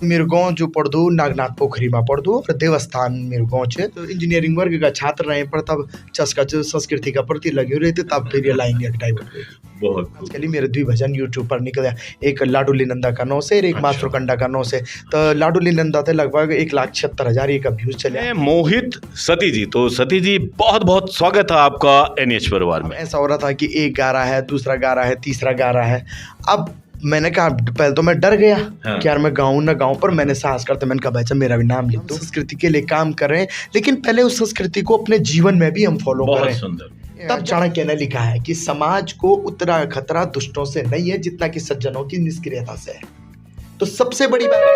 मेरो गाँव जो पढ़दो नागनाथ पोखरी में पढ़दो और देवस्थान मेरो गाँव छे। तो इंजीनियरिंग वर्ग का छात्र रहे पर तब चस्का जो संस्कृति का प्रति लगे रहे थे तब फिर ये लाइन डाइवर्ट हुई। बहुत आजकल मेरे 2 भजन यूट्यूब पर निकले, एक लाडूली नंदा का 9 से और एक मातृकंडा का 9 से। तो लाडूली नंदा थे लगभग 1,76,000 का व्यूज चले। मोहित सती जी, तो सती जी बहुत बहुत स्वागत है आपका एनएच परिवार में। ऐसा हो रहा था कि एक गा रहा है, दूसरा गा रहा है, तीसरा गा रहा है। अब मैंने कहा पहले तो मैं डर गया कि यार मैं गाऊं ना गाऊं, पर मैंने साहस करते मैंने कहा भाई मेरा भी नाम लिख दो। संस्कृति के लिए काम कर रहे हैं लेकिन पहले उस संस्कृति को अपने जीवन में भी हम फॉलो करें। सुंदर। तब चाणक्य ने लिखा है कि समाज को उतना खतरा दुष्टों से नहीं है जितना कि सज्जनों की निष्क्रियता से है। तो सबसे बड़ी बात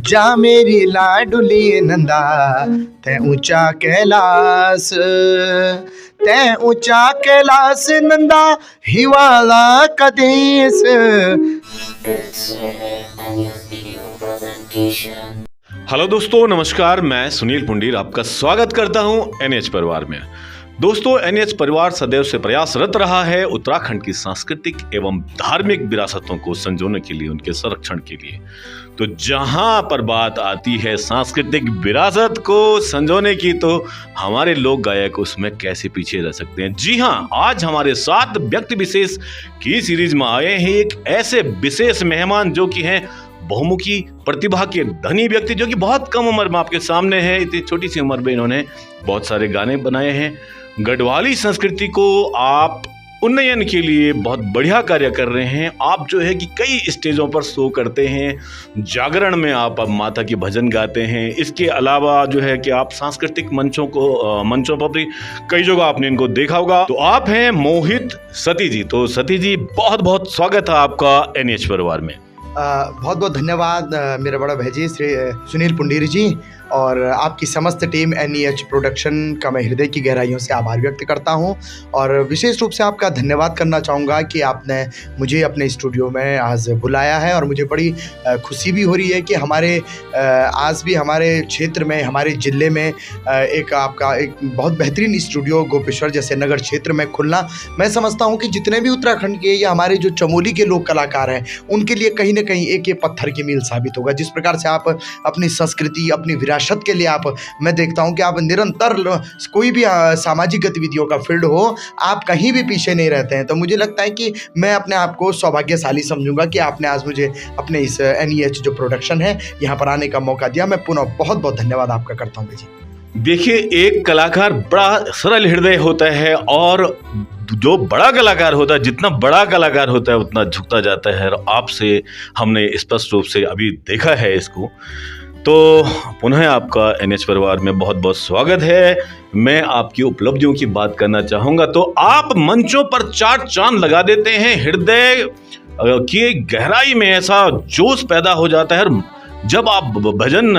जा मेरी लाडुली नंदा ते ऊंचा कैलाश, ते ऊंचा कैलाश नंदा हिवाला का देश। हेलो दोस्तों, नमस्कार। मैं सुनील पुंडीर आपका स्वागत करता हूं एनएच परिवार में। दोस्तों, एनएच परिवार सदैव से प्रयासरत रहा है उत्तराखंड की सांस्कृतिक एवं धार्मिक विरासतों को संजोने के लिए, उनके संरक्षण के लिए। तो जहां पर बात आती है सांस्कृतिक विरासत को संजोने की, तो हमारे लोक गायक उसमें कैसे पीछे रह सकते हैं। जी हां, आज हमारे साथ व्यक्ति विशेष की सीरीज में आए हैं एक ऐसे विशेष मेहमान जो कि हैं बहुमुखी प्रतिभा के धनी व्यक्ति, जो कि बहुत कम उम्र में आपके सामने है। इतनी छोटी सी उम्र में इन्होंने बहुत सारे गाने बनाए हैं। गढ़वाली संस्कृति को आप उन्नयन के लिए बहुत बढ़िया कार्य कर रहे हैं। आप जो है कि कई स्टेजों पर शो करते हैं, जागरण में आप अब माता के भजन गाते हैं। इसके अलावा जो है कि आप सांस्कृतिक मंचों पर भी कई जगह आपने इनको देखा होगा। तो आप हैं मोहित सती जी। तो सती जी बहुत बहुत स्वागत है आपका एनएच परिवार में। बहुत बहुत धन्यवाद मेरे बड़ा भाई जी श्री सुनील पुंडीर जी और आपकी समस्त टीम एनएच प्रोडक्शन का मैं हृदय की गहराइयों से आभार व्यक्त करता हूं। और विशेष रूप से आपका धन्यवाद करना चाहूँगा कि आपने मुझे अपने स्टूडियो में आज बुलाया है। और मुझे बड़ी खुशी भी हो रही है कि हमारे आज भी हमारे क्षेत्र में, हमारे ज़िले में एक आपका एक बहुत बेहतरीन स्टूडियो गोपेश्वर जैसे नगर क्षेत्र में खुलना, मैं समझता हूँ कि जितने भी उत्तराखंड के या हमारे जो चमोली के लोक कलाकार हैं उनके लिए कहीं ना कहीं एक ये पत्थर की मील साबित होगा। जिस प्रकार से आप अपनी संस्कृति, अपनी विरासत के लिए आप, मैं देखता हूं कि आप निरंतर कोई भी सामाजिक गतिविधियों का फील्ड हो, आप कहीं भी पीछे नहीं रहते हैं। तो मुझे लगता है कि मैं अपने आप को सौभाग्यशाली समझूंगा कि आपने आज मुझे अपने इस एनएच जो प्रोडक्शन है यहाँ पर आने का मौका दिया। मैं पुनः बहुत बहुत धन्यवाद आपका करता हूँ जी। देखिए, एक कलाकार बड़ा सरल हृदय होता है और जो बड़ा कलाकार होता है, जितना बड़ा कलाकार होता है उतना झुकता जाता है। और आपसे हमने स्पष्ट रूप से अभी देखा है इसको। तो पुनः आपका एनएच परिवार में बहुत बहुत स्वागत है। मैं आपकी उपलब्धियों की बात करना चाहूँगा। तो आप मंचों पर चार चांद लगा देते हैं, हृदय की गहराई में ऐसा जोश पैदा हो जाता है। जब आप भजन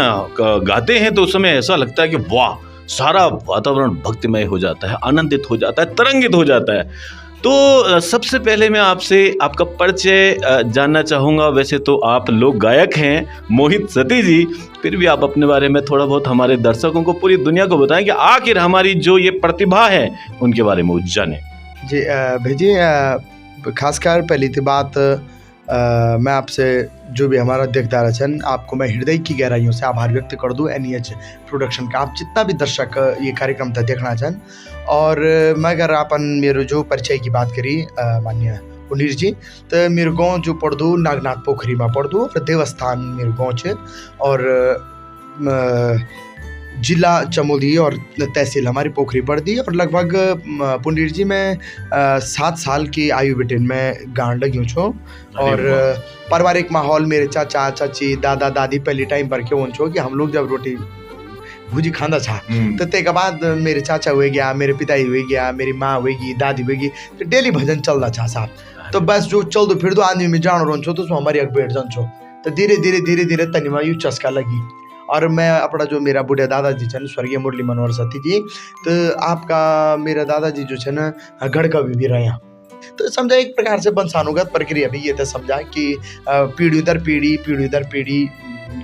गाते हैं तो उस समय ऐसा लगता है कि वाह, सारा वातावरण भक्तिमय हो जाता है, आनंदित हो जाता है, तरंगित हो जाता है। तो सबसे पहले मैं आपसे आपका परिचय जानना चाहूँगा। वैसे तो आप लोक गायक हैं मोहित सती जी, फिर भी आप अपने बारे में थोड़ा बहुत हमारे दर्शकों को, पूरी दुनिया को बताएं कि आखिर हमारी जो ये प्रतिभा है उनके बारे में जाने। जी भेजिए, खासकर पहली तो बात मैं आपसे जो भी हमारा देखता रचन, आपको मैं हृदय की गहराइयों से आभार व्यक्त कर दूं एनएच प्रोडक्शन का। आप जितना भी दर्शक ये कार्यक्रम था देखना चाहन। और मैं अगर अपन मेरे जो परिचय की बात करी माननीय पुंडीर जी, तो मेरे गाँव जो पढ़दो नागनाथ पोखरी में पढ़दो और देवस्थान मेरे गाँव छे। और जिला चमोली और तहसील हमारी पोखरी पड़ती और लगभग पुंडीर जी में 7 साल की आयु बेटेन में गांड लगी छो। और पारिवारिक माहौल, मेरे चाचा चाची दादा दादी पहली टाइम पर क्यों छो कि हम लोग जब रोटी भुजी खाना था तो ते के बाद मेरे चाचा हुए गया, मेरे पिताजी हुए गया, मेरी माँ हुएगी, दादी हुएगी, तो डेली भजन चलता था साहब। तो बस जो चल दो फिर दो आदमी में जान रहो छो तो उसमें हमारी अग बैठ जान छो। तो धीरे धीरे तनिमा यू चस्का लगी। और मैं अपना जो मेरा बूढ़े दादाजी छन स्वर्गीय मुरली मनोहर सती जी, तो आपका मेरा दादाजी जो छन गढ़ का भी रहे। तो समझा एक प्रकार से वंशानुगत प्रक्रिया भी ये था, समझा कि पीढ़ी दर पीढ़ी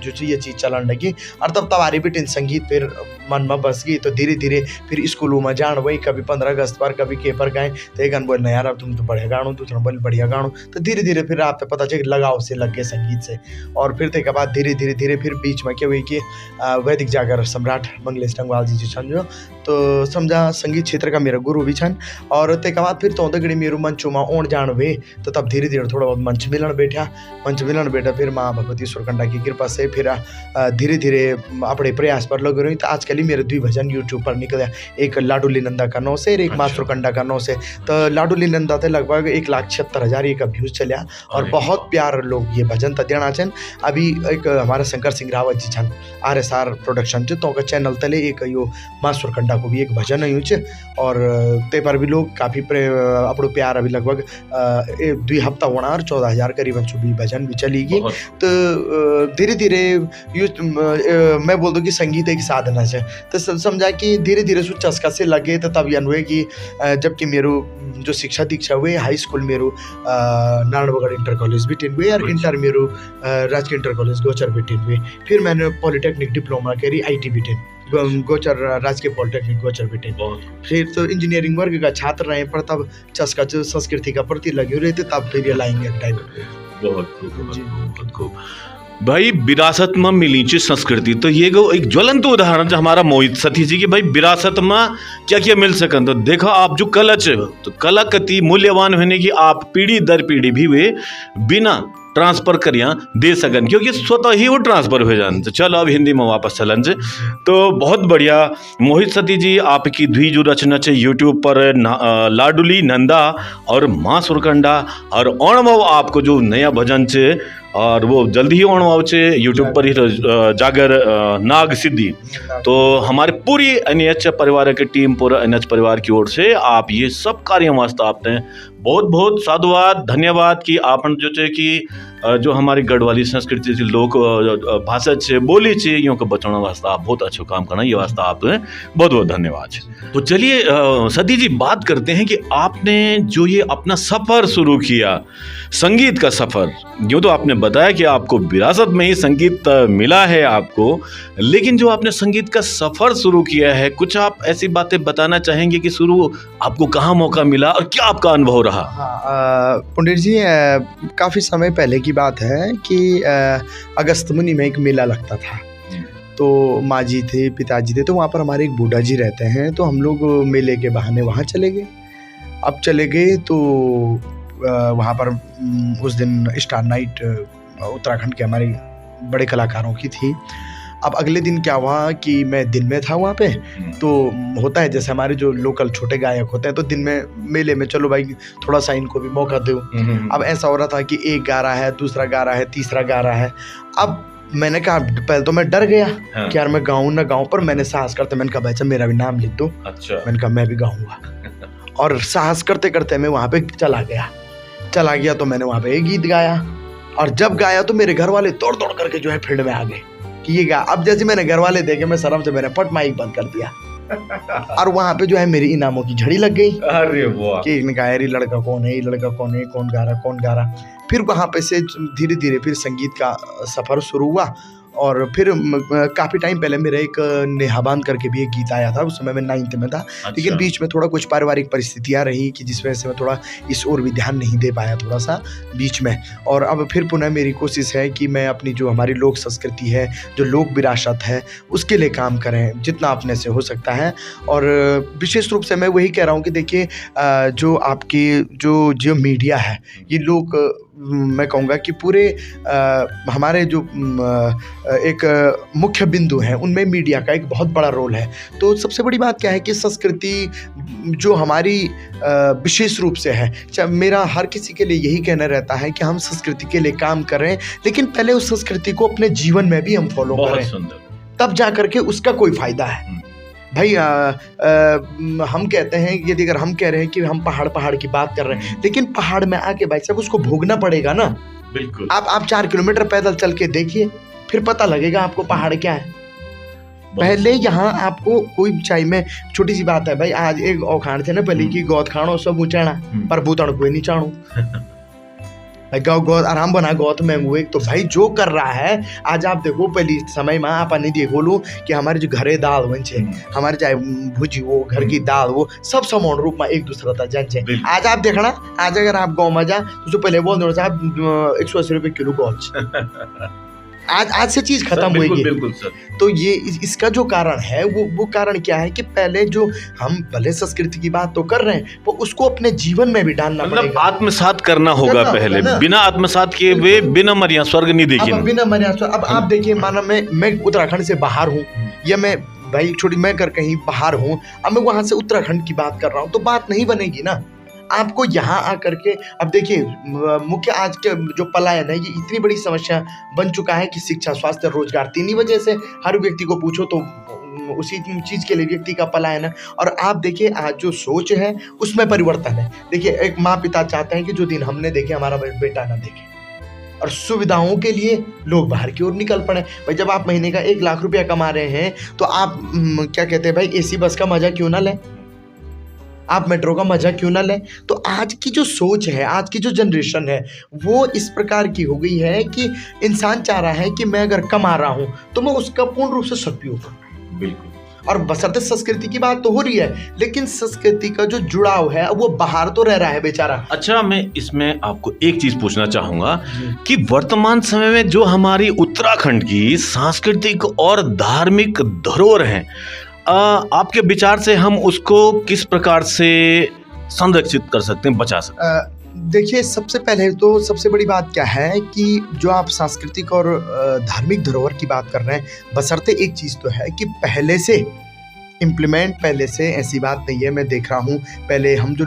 जो ये चीज़ चलन लगी और तब तवारी बिटिन संगीत फिर मन में बस गई। तो धीरे धीरे फिर स्कूलों में जान वही कभी 15 अगस्त पर कभी के पर गए तो एक बोल यार अब तुम तो बढ़िया गाणो, दूसरा बोल बढ़िया गाणो। तो धीरे धीरे फिर आप पता चल लगाव से लग गए संगीत से। और फिर ते के बाद धीरे धीरे फिर बीच में क्या हुई कि वैदिक जागर सम्राट मंगलेश डंगवाल जी छन जो तो समझा संगीत क्षेत्र का मेरा गुरु भी छन। और ते के बाद फिर तो दगड़ी मेरू मंचों में ओण जान हुए तो तब धीरे धीरे थोड़ा बहुत मंच मिलन बैठा फिर माँ भगवती सुरकंडा की कृपा से फिर धीरे धीरे अपने प्रयास पर लगे रही। तो आजकल ही मेरे 2 भजन यूट्यूब पर निकले, एक लाडूली नंदा का 9 से और एक माँ सुरकंडा का 9 से। तो लाडूली नंदा थे लगभग 1,76,000 का व्यूज चलिया और बहुत प्यार लोग ये भजन तो देना छन। अभी एक हमारे शंकर सिंह रावत जी छन RSR प्रोडक्शन तो का चैनल तले एक यो माँ सुरकंडा को भी एक भजन है यूँ और ते पर भी लोग काफ़ी अपनो प्यार अभी लगभग 2 हफ्ता होना और 14,000 करीबन भी भजन भी चली गई। तो धीरे धीरे मैं बोल दूँ कि संगीत एक साधना है। तो समझा कि धीरे धीरे सु चस्का से लगे तो तब यन हुए कि जबकि मेरो जो शिक्षा दीक्षा हुए हाई स्कूल मेरो नारायणगढ़ इंटर कॉलेज भी टेन हुए और इंटर मेरो राजकीय इंटर कॉलेज गोचर भी टेन हुए। फिर मैंने पॉलिटेक्निक डिप्लोमा करी IT भी टेन गोचर राजकीय पॉलिटेक्निक गोचर भी टेन। फिर तो इंजीनियरिंग वर्ग का छात्र रहे पर तब चस्का जो संस्कृति का प्रति लगे रहे थे तब फिर ये लाएंगे बहुत खूब भाई। विरासत में मिली चीज संस्कृति तो ये गो एक ज्वलंत उदाहरण जो हमारा मोहित सती जी की भाई विरासत में क्या क्या मिल सकन। तो देखो आप जो कला तो कला कति मूल्यवान होने की आप पीढ़ी दर पीढ़ी भी वे बिना ट्रांसफर करिया दे सकन क्योंकि स्वतः ही वो ट्रांसफर हो जान। तो चलो अब हिंदी में वापस चलन से। तो बहुत बढ़िया मोहित सती जी आपकी द्वि जो रचना है यूट्यूब पर लाडूली नंदा और माँ सुरकंडा और ओणमव आपको जो नया भजन है और वो जल्दी ही ओणमव से यूट्यूब पर ही जागर नाग सिद्धि। तो हमारे पूरी NH परिवार की टीम पूरा NH परिवार की ओर से आप ये सब कार्य वास्ते आपने बहुत बहुत साधुवाद धन्यवाद कि आपन जो है कि जो हमारी गढ़वाली संस्कृति से लोक भाषा से बोली से यूँ को बचाने वास्ते आप बहुत अच्छा काम करना ये वास्ते आप बहुत बहुत धन्यवाद। तो चलिए सती जी बात करते हैं कि आपने जो ये अपना सफ़र शुरू किया संगीत का सफ़र, यूँ तो आपने बताया कि आपको विरासत में ही संगीत मिला है आपको, लेकिन जो आपने संगीत का सफ़र शुरू किया है कुछ आप ऐसी बातें बताना चाहेंगे कि शुरू आपको कहाँ मौका मिला और क्या आपका अनुभव रहा? हाँ पंडित जी काफ़ी समय पहले की बात है कि अगस्त मुनि में एक मेला लगता था। तो माँ जी थे पिताजी थे तो वहाँ पर हमारे एक बूढ़ा जी रहते हैं। तो हम लोग मेले के बहाने वहाँ चले गए। अब चले गए तो वहाँ पर उस दिन स्टार नाइट उत्तराखंड के हमारे बड़े कलाकारों की थी। अब अगले दिन क्या हुआ कि मैं दिन में था वहाँ पे। तो होता है जैसे हमारे जो लोकल छोटे गायक होते हैं तो दिन में मेले में चलो भाई थोड़ा सा इनको भी मौका दो। अब ऐसा हो रहा था कि एक गा रहा है, दूसरा गा रहा है, तीसरा गा रहा है। अब मैंने कहा पहले तो मैं डर गया कि यार मैं गाऊँ ना गाऊँ, पर मैंने साहस करते मैंने कहा भाई मेरा भी नाम लिख दो। अच्छा। मैंने कहा मैं भी गाऊँगा और साहस करते करते मैं वहाँ पे चला गया। तो मैंने वहाँ पे एक गीत गाया और जब गाया तो मेरे घर वाले दौड़ दौड़ करके जो है फील्ड में आ गए कि ये गा। अब जैसे मैंने घर वाले देखे मैं शर्म से मैंने फट माइक बंद कर दिया और वहाँ पे जो है मेरी इनामों की झड़ी लग गई। अरे वाह कि इनका ये लड़का कौन है, ये लड़का कौन है, कौन गा रहा। फिर वहाँ पे से धीरे धीरे फिर संगीत का सफ़र शुरू हुआ और फिर काफ़ी टाइम पहले मेरा एक नेहाबान करके भी एक गीत आया था। उस समय मैं 9th में था। अच्छा। लेकिन बीच में थोड़ा कुछ पारिवारिक परिस्थितियाँ रही कि जिस वजह से मैं थोड़ा इस ओर भी ध्यान नहीं दे पाया थोड़ा सा बीच में। और अब फिर पुनः मेरी कोशिश है कि मैं अपनी जो हमारी लोक संस्कृति है, जो लोक विरासत है, उसके लिए काम करें जितना अपने से हो सकता है। और विशेष रूप से मैं वही कह रहा हूँ कि देखिए जो आपकी जो मीडिया है ये लोग मैं कहूँगा कि पूरे हमारे जो एक मुख्य बिंदु हैं उनमें मीडिया का एक बहुत बड़ा रोल है। तो सबसे बड़ी बात क्या है कि संस्कृति जो हमारी विशेष रूप से है, मेरा हर किसी के लिए यही कहना रहता है कि हम संस्कृति के लिए काम करें, लेकिन पहले उस संस्कृति को अपने जीवन में भी हम फॉलो करें, तब जा करके उसका कोई फायदा है। भाई हम कहते हैं यदि अगर हम कह रहे हैं कि हम पहाड़ की बात कर रहे हैं, लेकिन पहाड़ में आके भाई साहब उसको भोगना पड़ेगा ना। बिल्कुल। आप 4 किलोमीटर पैदल चल के देखिए, फिर पता लगेगा आपको पहाड़ क्या है। पहले यहाँ आपको कोई चाहिए, में छोटी सी बात है भाई, आज एक औखाण थे ना पहले की गौत खाणो सब ऊंचाणा पर भूतण कोई नहीं चाणो। भाई गाँव गौत आराम बना गौत में हुए तो भाई जो कर रहा है आज आप देखो पहले समय में आप नहीं देखो लो कि हमारे जो घरे दाल बन छे हमारे चाहे भुजी वो घर की दाल वो सब समान रूप में एक दूसरा था जन छे। आज आप देखना आज अगर आप गाँव में जा तो जो पहले बोल दो साहब 180 रुपये किलो गौल आज से चीज खत्म होगी। बिल्कुल सर। तो ये इसका जो कारण है वो कारण क्या है कि पहले जो हम भले संस्कृति की बात तो कर रहे हैं वो उसको अपने जीवन में भी डालना पड़ेगा। आत्मसात करना होगा पहले, बिना आत्मसात किए वे बिना मरिया स्वर्ग नहीं देखेंगे। बिना मरिया स्वर्ग। अब आप देखिए माना मैं उत्तराखंड से बाहर हूँ या मैं भाई छोटी मैं कर कहीं बाहर हूँ, अब मैं वहां से उत्तराखंड की बात कर रहा हूँ तो बात नहीं बनेगी ना। आपको यहाँ आकर के अब देखिए मुख्य आज के जो पलायन है ये इतनी बड़ी समस्या बन चुका है कि शिक्षा, स्वास्थ्य, रोजगार, तीन ही वजह से हर व्यक्ति को पूछो तो उसी चीज के लिए व्यक्ति का पलायन है। और आप देखिए आज जो सोच है उसमें परिवर्तन है। देखिए एक माँ पिता चाहते हैं कि जो दिन हमने देखे हमारा बेटा ना देखे, और सुविधाओं के लिए लोग बाहर की ओर निकल पड़े। भाई जब आप महीने का 1 लाख रुपया कमा रहे हैं तो आप क्या कहते हैं भाई एसी बस का मजा क्यों ना लें, आप मेट्रो का मजा क्यों ना लें। तो आज की जो सोच है, आज की जो जनरेशन है वो इस प्रकार की हो गई है कि इंसान चाह रहा है कि मैं अगर कमा रहा हूं तो मैं उसका पूर्ण रूप से सदुपयोग करूं। बिल्कुल। और बशर्ते संस्कृति की बात तो हो रही है लेकिन संस्कृति का जो जुड़ाव है वो बाहर तो रह रहा है बेचारा। अच्छा, मैं इसमें आपको एक चीज पूछना चाहूंगा कि वर्तमान समय में जो हमारी उत्तराखंड की सांस्कृतिक और धार्मिक धरोहर है, आपके विचार से हम उसको किस प्रकार से संरक्षित कर सकते हैं, बचा सकते हैं? देखिए सबसे पहले तो सबसे बड़ी बात क्या है कि जो आप सांस्कृतिक और धार्मिक धरोहर की बात कर रहे हैं, बशर्ते एक चीज़ तो है कि पहले से इम्प्लीमेंट, पहले से ऐसी बात नहीं है। मैं देख रहा हूँ पहले हम जो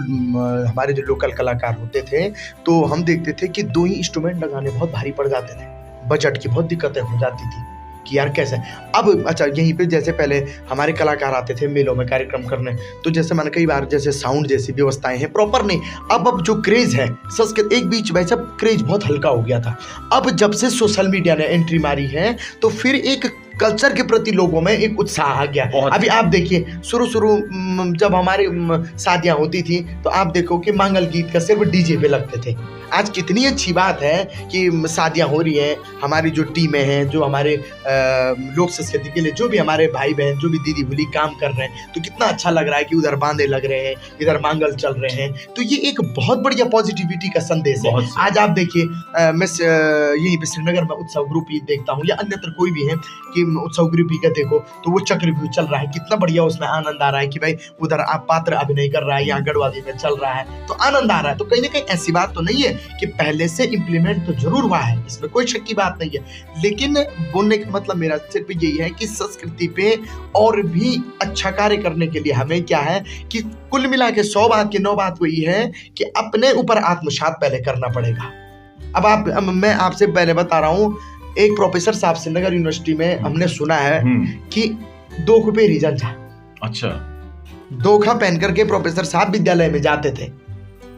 हमारे जो लोकल कलाकार होते थे तो हम देखते थे कि 2 ही इंस्ट्रूमेंट लगाने बहुत भारी पड़ जाते थे, बजट की बहुत दिक्कतें हो जाती थी कि यार कैसे। अब अच्छा यहीं पे जैसे पहले हमारे कलाकार आते थे मेलों में कार्यक्रम करने, तो जैसे मैंने कई बार जैसे साउंड जैसी व्यवस्थाएं हैं प्रॉपर नहीं। अब जो क्रेज है संस्कृत, एक बीच वैसा क्रेज बहुत हल्का हो गया था। अब जब से सोशल मीडिया ने एंट्री मारी है तो फिर एक कल्चर के प्रति लोगों में एक उत्साह आ गया। अभी आप देखिए शुरू जब हमारी शादियां होती थी तो आप देखो कि मंगल गीत का सिर्फ डीजे पे लगते थे। आज कितनी अच्छी बात है कि शादियां हो रही हैं, हमारी जो टीमें हैं, जो हमारे लोक संस्कृति के लिए जो भी हमारे भाई बहन जो भी दीदी भूली काम कर रहे हैं, तो कितना अच्छा लग रहा है कि उधर बांधे लग रहे हैं, इधर मांगल चल रहे हैं। तो ये एक बहुत बढ़िया पॉजिटिविटी का संदेश है। आज आप देखिए मैं यहीं पे श्रीनगर में उत्सव ग्रुप ही देखता हूँ या अन्यत्र कोई भी है कि उत्सव ग्रुप ही का देखो तो वो चक्रव्यूह चल रहा है, कितना बढ़िया उसमें आनंद आ रहा है कि भाई उधर आप पात्र अभिनय कर रहा है, यहाँ गढ़वाली में चल रहा है तो आनंद आ रहा है। तो कहीं ना कहीं ऐसी बात तो नहीं है कि पहले से इम्प्लीमेंट तो जरूर हुआ है, इसमें कोई शक की बात नहीं है, लेकिन बोलने का मतलब मेरा सिर्फ यही है कि संस्कृति पे और भी अच्छा कार्य करने के लिए हमें क्या है कि कुल मिला के 100 बात की 9 बात वही है कि अपने ऊपर आत्मसात पहले करना पड़ेगा। अब मैं आपसे पहले बता रहा हूँ, एक प्रोफेसर साहब श्रीनगर यूनिवर्सिटी में हमने सुना है कि 2 रुपये रीजन था। अच्छा, धोखा पहन करके प्रोफेसर साहब विद्यालय में जाते थे।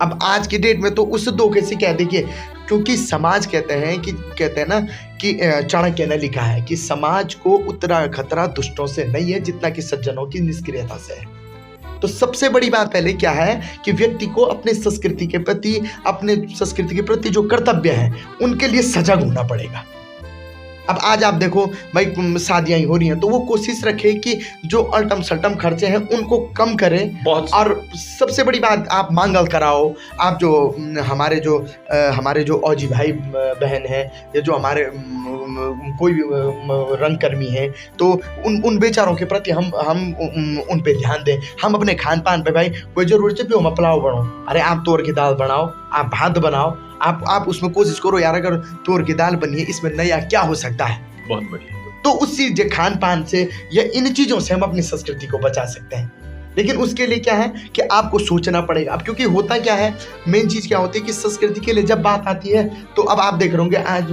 अब आज की डेट में तो उस धोखे से क्या देखिए, क्योंकि समाज कहते हैं ना कि चाणक्य ने लिखा है कि समाज को उतना खतरा दुष्टों से नहीं है जितना कि सज्जनों की निष्क्रियता से है। तो सबसे बड़ी बात पहले क्या है कि व्यक्ति को अपने संस्कृति के प्रति जो कर्तव्य है उनके लिए सजग होना पड़ेगा। अब आज आप देखो भाई शादियां ही हो रही हैं तो वो कोशिश रखे कि जो अल्टम सल्टम खर्चे हैं उनको कम करें। और सबसे बड़ी बात, आप मांगल कराओ। आप जो हमारे जो औजी भाई बहन हैं या जो हमारे कोई भी रंगकर्मी हैं तो उन बेचारों के प्रति हम उन पे ध्यान दें। हम अपने खान पान पे भाई कोई जरूरत है हम पुलाव बनाओ, अरे आप तोर की दाल बनाओ, आप भात बनाओ, आप उसमें कोशिश करो यार अगर तोर की दाल बनी है इसमें नया क्या हो सकता है। बहुत बढ़िया। तो उसी जो खान पान से या इन चीजों से हम अपनी संस्कृति को बचा सकते हैं, लेकिन उसके लिए क्या है कि आपको सोचना पड़ेगा। अब क्योंकि होता क्या है, मेन चीज क्या होती है कि संस्कृति के लिए जब बात आती है तो अब आप देख रहे होंगे आज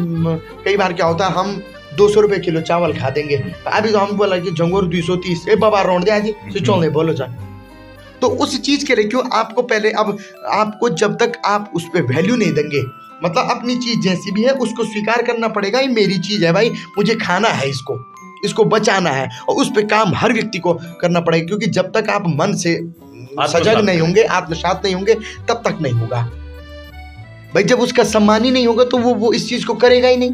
कई बार क्या होता है हम 200 रुपये किलो चावल खा देंगे। अभी तो हम बोला कि जंगोर 230 बाबा रोड दे आज चौले बोलो जाए। तो उस चीज के लिए क्यों आपको पहले, अब आपको जब तक आप उस पर वैल्यू नहीं देंगे, मतलब अपनी चीज जैसी भी है उसको स्वीकार करना पड़ेगा। ये मेरी चीज है भाई, मुझे खाना है, इसको बचाना है और उस पे काम हर व्यक्ति को करना पड़ेगा। क्योंकि जब तक आप मन से सजग नहीं होंगे, आत्मसात नहीं होंगे, तब तक नहीं होगा। भाई जब उसका सम्मान ही नहीं होगा तो वो इस चीज को करेगा ही नहीं।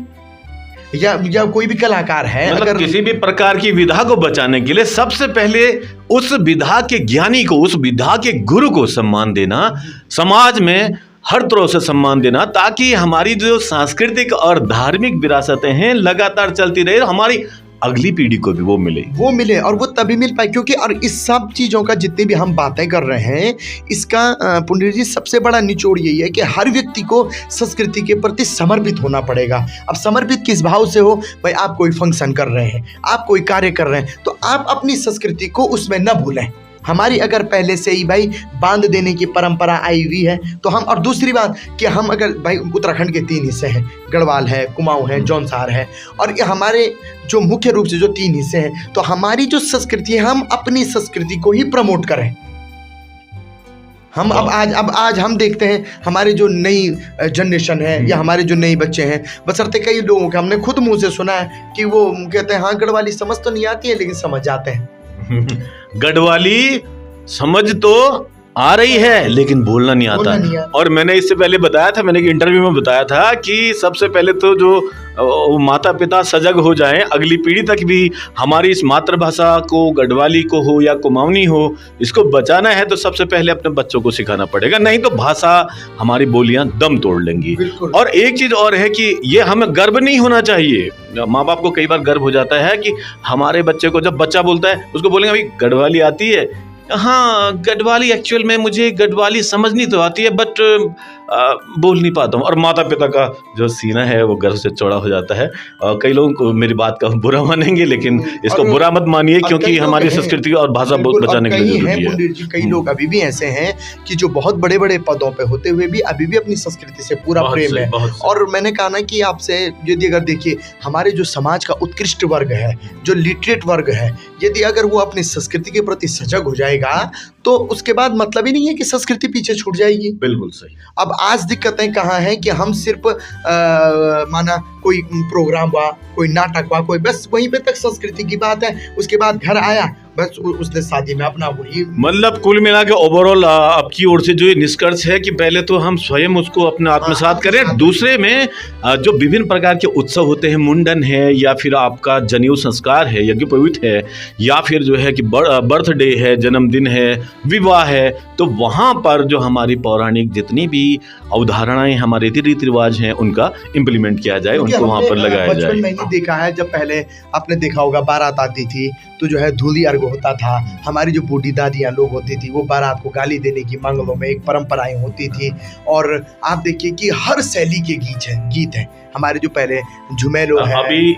या कोई भी कलाकार है, मतलब अगर किसी भी प्रकार की विधा को बचाने के लिए सबसे पहले उस विधा के ज्ञानी को, उस विधा के गुरु को सम्मान देना, समाज में हर तरह से सम्मान देना, ताकि हमारी जो सांस्कृतिक और धार्मिक विरासतें हैं लगातार चलती रहे, हमारी अगली पीढ़ी को भी वो मिले और वो तभी मिल पाए। क्योंकि और इस सब चीज़ों का जितनी भी हम बातें कर रहे हैं, इसका पुंडरीक जी सबसे बड़ा निचोड़ यही है कि हर व्यक्ति को संस्कृति के प्रति समर्पित होना पड़ेगा। अब समर्पित किस भाव से हो भाई, आप कोई फंक्शन कर रहे हैं, आप कोई कार्य कर रहे हैं, तो आप अपनी संस्कृति को उसमें न भूलें। हमारी अगर पहले से ही भाई बांध देने की परंपरा आई हुई है तो हम, और दूसरी बात कि हम अगर भाई उत्तराखंड के 3 हिस्से हैं, गढ़वाल है, कुमाऊं है, जौनसार है, और ये हमारे जो मुख्य रूप से जो 3 हिस्से हैं, तो हमारी जो संस्कृति है हम अपनी संस्कृति को ही प्रमोट करें। हम अब आज हम देखते हैं हमारे जो नई जनरेशन है या हमारे जो नए बच्चे हैं, बशर्ते कई लोगों का हमने खुद मुंह से सुना है कि वो कहते हैं हाँ गढ़वाली समझ तो नहीं आती है लेकिन समझ जाते हैं। गढ़वाली समझ तो आ रही है लेकिन बोलना नहीं आता। और मैंने इससे पहले बताया था, मैंने एक इंटरव्यू में बताया था कि सबसे पहले तो जो माता पिता सजग हो जाएं, अगली पीढ़ी तक भी हमारी इस मातृभाषा को, गढ़वाली को हो या कुमाऊनी हो, इसको बचाना है तो सबसे पहले अपने बच्चों को सिखाना पड़ेगा, नहीं तो भाषा, हमारी बोलियां दम तोड़ लेंगी। और एक चीज और है कि ये हमें गर्व नहीं होना चाहिए। माँ बाप को कई बार गर्व हो जाता है कि हमारे बच्चे को, जब बच्चा बोलता है उसको बोलेंगे भाई गढ़वाली आती है, हाँ गढ़वाली एक्चुअल में मुझे गढ़वाली समझनी तो आती है बट बोल नहीं पाता हूँ। और माता पिता का जो सीना है वो गर्व से चौड़ा हो जाता है। कई लोगों को मेरी बात का बुरा मानेंगे, लेकिन इसको बुरा मत मानिए, क्योंकि हमारी संस्कृति और भाषा बचाने के लिए जरूरी है। कई लोग अभी भी ऐसे हैं कि जो बहुत बड़े बड़े पदों पे होते हुए भी अभी भी अपनी संस्कृति से पूरा प्रेम है। और मैंने कहा ना कि आपसे यदि अगर देखिए हमारे जो समाज का उत्कृष्ट वर्ग है, जो लिटरेट वर्ग है, यदि अगर वो अपनी संस्कृति के प्रति सजग हो जाएगा तो उसके बाद मतलब ही नहीं है कि संस्कृति पीछे छूट जाएगी। बिल्कुल सही। अब आज दिक्कतें कहाँ हैं कि हम सिर्फ माना कोई प्रोग्राम हुआ, कोई नाटक हुआ, कोई बस वहीं पे तक संस्कृति की बात है, उसके बाद घर आया बस उसने शादी में अपना वही, मतलब कुल मिला के ओवरऑल आपकी ओर से जो ये निष्कर्ष है कि पहले तो हम स्वयं उसको अपने आत्मसात करें, दूसरे में जो विभिन्न प्रकार के उत्सव होते हैं, मुंडन है या फिर आपका जनेऊ संस्कार है, यज्ञोपवीत है, या फिर जो है कि बर्थडे है, जन्मदिन है, विवाह है, तो वहाँ पर जो हमारी पौराणिक जितनी भी अवधारणाएं, हमारे रीति रिवाज हैं, उनका इम्प्लीमेंट किया जाए, उनको वहाँ पर लगाया जाए। बचपन में ही देखा है, जब पहले आपने देखा होगा बारात आती थी तो जो है धूली अर्घ होता था। हमारी जो बूढ़ी दादियाँ लोग होती थी वो बारात को गाली देने की मंगलों में एक परंपराएं होती थी। और आप देखिए कि हर शैली के गीत हैं हमारे जो पहले झुमेलो है।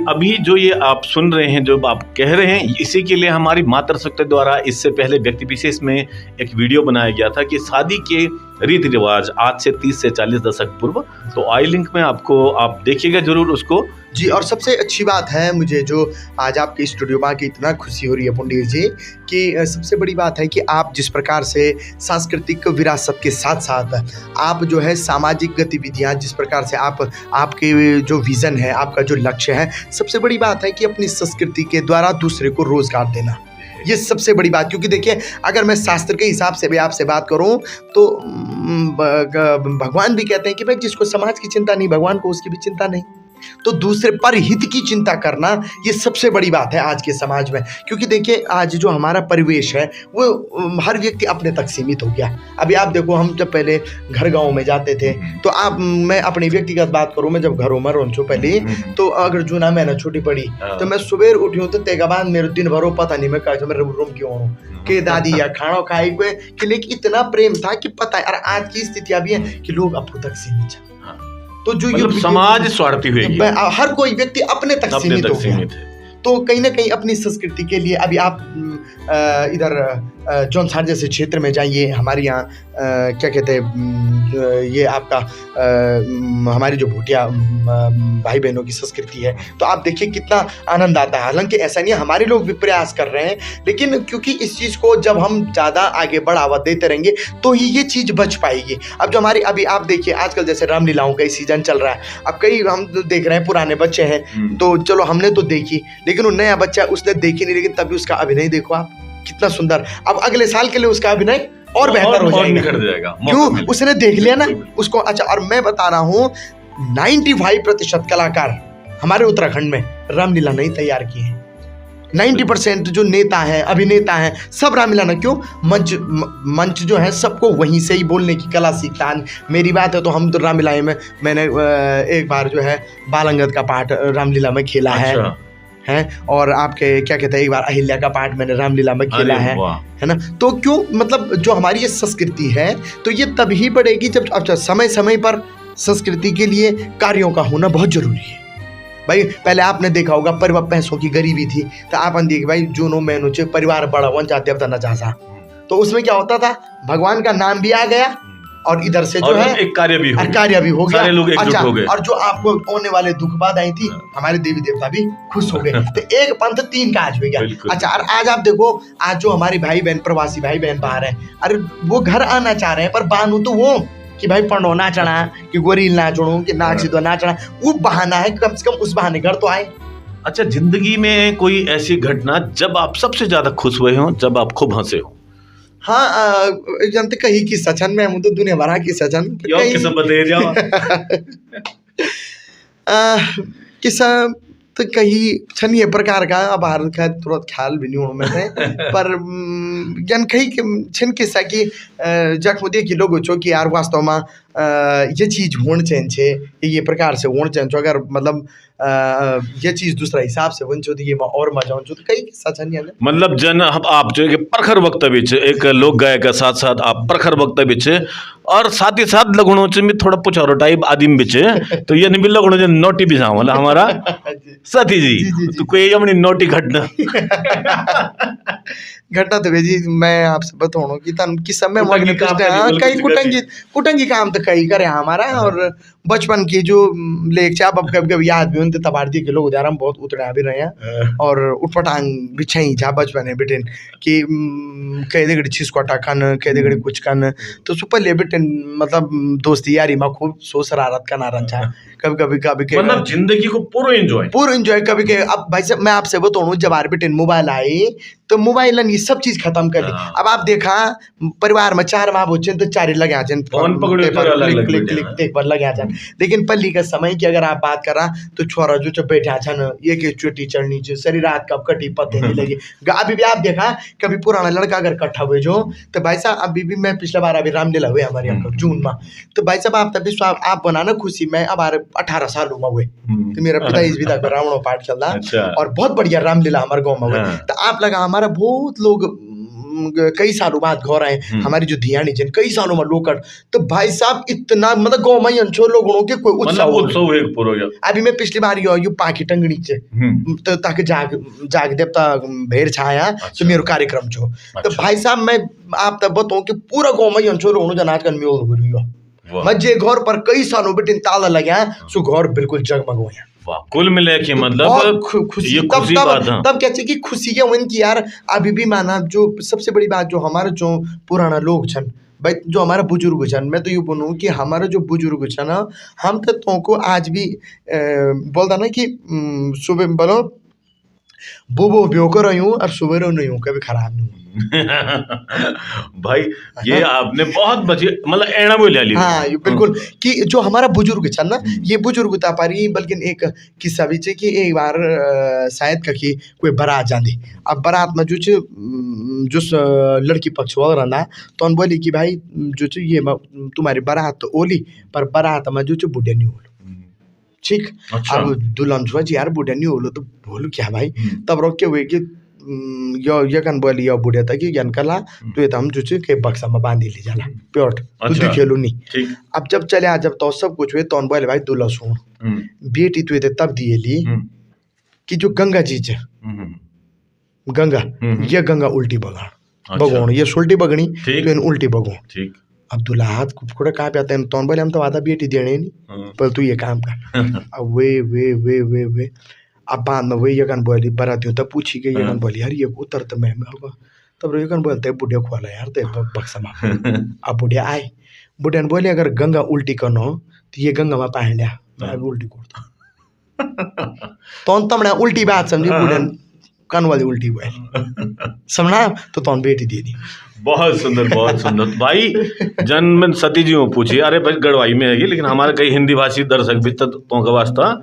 अभी जो ये आप सुन रहे हैं, जो आप कह रहे हैं, इसी के लिए हमारी मातृशक्ति द्वारा इससे पहले व्यक्ति विशेष में एक वीडियो बनाया गया था कि शादी के रीति रिवाज आज से 30 से 40 दशक पूर्व। तो आई लिंक में आपको, आप देखिएगा जरूर उसको जी। और सबसे अच्छी बात है मुझे जो आज आपके स्टूडियो में आके इतना खुशी हो रही है पुंडीर जी, कि सबसे बड़ी बात है कि आप जिस प्रकार से सांस्कृतिक विरासत के साथ साथ आप जो है सामाजिक गतिविधियां, जिस प्रकार से आपके जो विज़न है, आपका जो लक्ष्य है, सबसे बड़ी बात है कि अपनी संस्कृति के द्वारा दूसरे को रोजगार देना, ये सबसे बड़ी बात। क्योंकि देखिए अगर मैं शास्त्र के हिसाब से भी आपसे बात करूं तो भगवान भी कहते हैं कि भाई जिसको समाज की चिंता नहीं, भगवान को उसकी भी चिंता नहीं। तो दूसरे पर हित की चिंता करना ये सबसे बड़ी बात है आज के समाज में। क्योंकि देखिए आज जो हमारा परिवेश है वो हर व्यक्ति अपने तक सीमित हो गया। अभी आप देखो, हम जब पहले घर गाँव में जाते थे तो मैं अपनी व्यक्तिगत बात करूँ, मैं जब घरों में रोचो पहले तो अगर जूना मैं ना छुट्टी पड़ी तो मैं सुबह उठी हूँ तो तेगा बाद मेरे दिन भरो पता नहीं मैं कहा मेरे रूम क्यों हूँ कि दादी या खाना खाई कि लेकिन इतना प्रेम था कि पता है। और आज की स्थितियां भी हैं कि लोग अपने तक सीमित हैं। तो जो मतलब समाज स्वार्थी हुई, हर कोई व्यक्ति अपने तक सीमित हो गया। तो कहीं ना कहीं अपनी संस्कृति के लिए अभी आप इधर जौनसार जैसे क्षेत्र में जाइए, हमारे यहाँ क्या कहते हैं, ये आपका हमारी जो भूटिया भाई बहनों की संस्कृति है, तो आप देखिए कितना आनंद आता है। हालांकि ऐसा नहीं है, हमारे लोग भी प्रयास कर रहे हैं, लेकिन क्योंकि इस चीज़ को जब हम ज़्यादा आगे बढ़ावा देते रहेंगे तो ही ये चीज़ बच पाएगी। अब जो हमारी अभी आप देखिए आजकल जैसे रामलीलाओं का सीजन चल रहा है, अब कई हम देख रहे हैं पुराने बच्चे हैं तो चलो हमने तो देखी, लेकिन वो नया बच्चा उसने देखी नहीं, लेकिन तभी उसका अभिनय देखो आप कितना सुंदर। अब अगले साल के लिए उसका अभिनय और बेहतर हो जाएगा, निखर जाएगा। क्यों? उसने देख लिया ना उसको। अच्छा, और मैं बता रहा हूँ 95% कलाकार हमारे उत्तराखंड में रामलीला नहीं तैयार किए हैं। 90% जो नेता हैं, अभिनेता हैं, सब रामलीला ना। क्यों? मंच जो है सबको वहीं से ही बोलने की कला सीखता है। मेरी बात है तो हम तो रामलीला में मैंने एक बार जो है बालंगत का पाठ रामलीला में खेला है, और आपके क्या कहते हैं, एक बार अहिल्या का पाठ मैंने रामलीला में खेला है ना। तो क्यों, मतलब जो हमारी ये संस्कृति है तो ये तभी बढ़ेगी जब अच्छा समय समय पर संस्कृति के लिए कार्यों का होना बहुत जरूरी है। भाई पहले आपने देखा होगा परिवार पैसों की गरीबी थी, तो आपने देखा भाई जूनों महीनों से परिवार बड़ा वन जाते अब ना चाहता, तो उसमें क्या होता था, भगवान का नाम भी आ गया और इधर से जो है एक कार्य भी हो गया, सारे लोग एकजुट हो गए। और जो आपको होने वाले दुख बाधाएं थी, हमारे देवी देवता भी खुश हो गए। तो एक पंथ तीन काज हो गया। अच्छा, और आज आप देखो, आज जो हमारे भाई बहन प्रवासी भाई बहन बाहर हैं, अरे वो घर आना चाह रहे हैं, पर बानू तो वो कि भाई पंडो ना चढ़ा, कि गोरील ना चढ़ू, कि नाक सीधो ना चढ़ा, वो बहाना है, कम से कम उस बहाने घर तो आए। अच्छा, जिंदगी में कोई ऐसी घटना जब आप सबसे ज्यादा खुश हुए हो, जब आप खूब हंसे हो? हाँ, जानते कहीं की सचन में हम तो दुनिया भरा की सचन किसा तो कहीं छनिए प्रकार का आभार का तुरंत ख्याल भी नहीं हो मैंने पर ज्ञान कहीं छिन किस्सा की जख मुझे कि लोग चो कि यार वास्तव में ये चीज़ होना चाहिए, ये प्रकार से होना चाहिए, अगर मतलब ये चीज़ दूसरा हिसाब से बन तो ये और मजा हो तो कई सच नहीं है। मतलब जन आप जो प्रखर वक्त बिच एक लोक गायक के साथ साथ आप प्रखर वक्त बिच और साथ ही साथ लगुणों में थोड़ा पुचारो टाइप आदिम बिच, तो ये नहीं भी लगुणों जो नोटी भी वाला हमारा सती जी, तो कोई अपनी नोटी घटना तो जी मैं आपसे बताऊँ कि तन किस समय कई कुटंगी काम तो कई करे हमारा, और बचपन की जो लेख आप अब कभी कभी याद भी उनते तबारती के लोग उधार हम बहुत उतरा भी रहे हैं, और उठपटांग बिछाई जा बचपन है बेटेन कि कई देगड़ी छिसकोटा कन, कई देगड़ी कुछ कन, तो सुपर ले बेटेन मतलब दोस्ती यारी में खूब सो शरारत का नारन था कभी मतलब जिंदगी को पूरा एंजॉय कभी के। अब भाई साहब मैं आपसे बताऊँ, जब आर बेटेन मोबाइल आई तो मोबाइल ने सब चीज खत्म कर दी। अब आप देखा परिवार में चार माँ बच्चे तो चार लगे आ जाए, लेकिन पल्ली का समय की अगर आप बात करा तो छोरा जो बैठा छन एक चोटी चढ़नी चाहिए, शरीर रात कब कटी पते नहीं लगी। अभी भी आप देखा कभी पुराना लड़का अगर इकट्ठा हुए जो, तो भाई साहब अभी भी मैं पिछले बार अभी रामलीला हुए हमारे यहाँ जून में, तो भाई साहब आप तभी आप बनाना खुशी में अब 18 साल में हुए, तो मेरा पिता इस विधा का रावणों पाठ चल रहा और बहुत बढ़िया रामलीला हमारे गाँव में हुए। तो आप लगा हमारा बहुत लोग कई सालों बाद घर आए, हमारी जो धियानी जन कई सालों में लोकट, तो भाई साहब इतना मतलब गाँव में अंशो लोगों के कोई उत्सव। अभी मैं पिछली बार यू पाखी टंगनी से तो ताकि जाग देवता भेड़ छाया तो मेरा कार्यक्रम छो, तो भाई साहब मैं आप तब बताऊं कि पूरा गाँव में अंशो लोगों जनाज का म्योल हो रही हो, मजे घर पर कई सालों बेटे ताला लगा सो घर बिल्कुल जगमग हो। कुल मिले के मतलब खुशी, ये खुशी तब क्या चाहिए कि खुशी है उनकी यार। अभी भी माना जो सबसे बड़ी बात जो हमारे जो पुराना लोग छन भाई, जो हमारा बुजुर्ग छन, मैं तो ये बोलूँ कि हमारा जो बुजुर्ग छन हम तो को आज भी बोलता ना कि सुबह बोलो वो ब्यो कर रही हूँ और सुबह नहीं हूँ कभी खराब नहीं भाई ये आपने बहुत मतलब एना बोलिया ली। हाँ बिल्कुल कि जो हमारा बुजुर्ग छन ना, ये बुजुर्ग ता पारी बल्कि एक किस्सा भी है कि एक बार शायद कहीं कोई बारात जाती, अब बारात में जो लड़की पक्ष वाला रहा तो उन बोली कि भाई जो ये तुम्हारी बारात तो ओली पर बारात में जो बुढ़िया नहीं हो ठीक। अच्छा। अब दुल्हन जी यार बुढ़िया नहीं हो तो बोलू क्या भाई, तब रोक के हुए कि यो कन बोली यो बुढ़िया था कि ज्ञान कला तो ये तो हम जो के बक्सा में बांधी ली जाला प्योट तू खेलू नहीं। अब जब चले आ जब तो सब कुछ हुए तो बोले भाई दुल्हा सुन बेटी तू ये तब दिए ली कि जो गंगा जी है गंगा ये गंगा उल्टी बगौन ये सुल्टी बगनी तो उल्टी बगौन। अब दुल्हा हाथ कुड़ा कहाँ पे आते हैं तो बोले हम तो आधा बेटी देने नहीं पर तू ये काम कर। अब वे अब बाद में वही यकन बोली बरातियों तब पूछी गई यकन बोली यार ये उतर तो मैं होगा तब यकन बोलते बुढ़िया खुआला यार ते बक्सा में। अब बुढ़िया आए बुढ़िया ने बोले अगर गंगा उल्टी करना हो तो ये गंगा में पहन लिया मैं उल्टी करता तो तमने उल्टी बात समझी बुढ़िया कन वाली उल्टी हुआ समझना तो तौन बेटी दे दी। बहुत सुंदर, बहुत सुंदर भाई। जन्म सती जी में पूछिए, अरे भाई गढ़वाई में है लेकिन हमारे कई हिंदी भाषी दर्शक भी तो का वास्ता।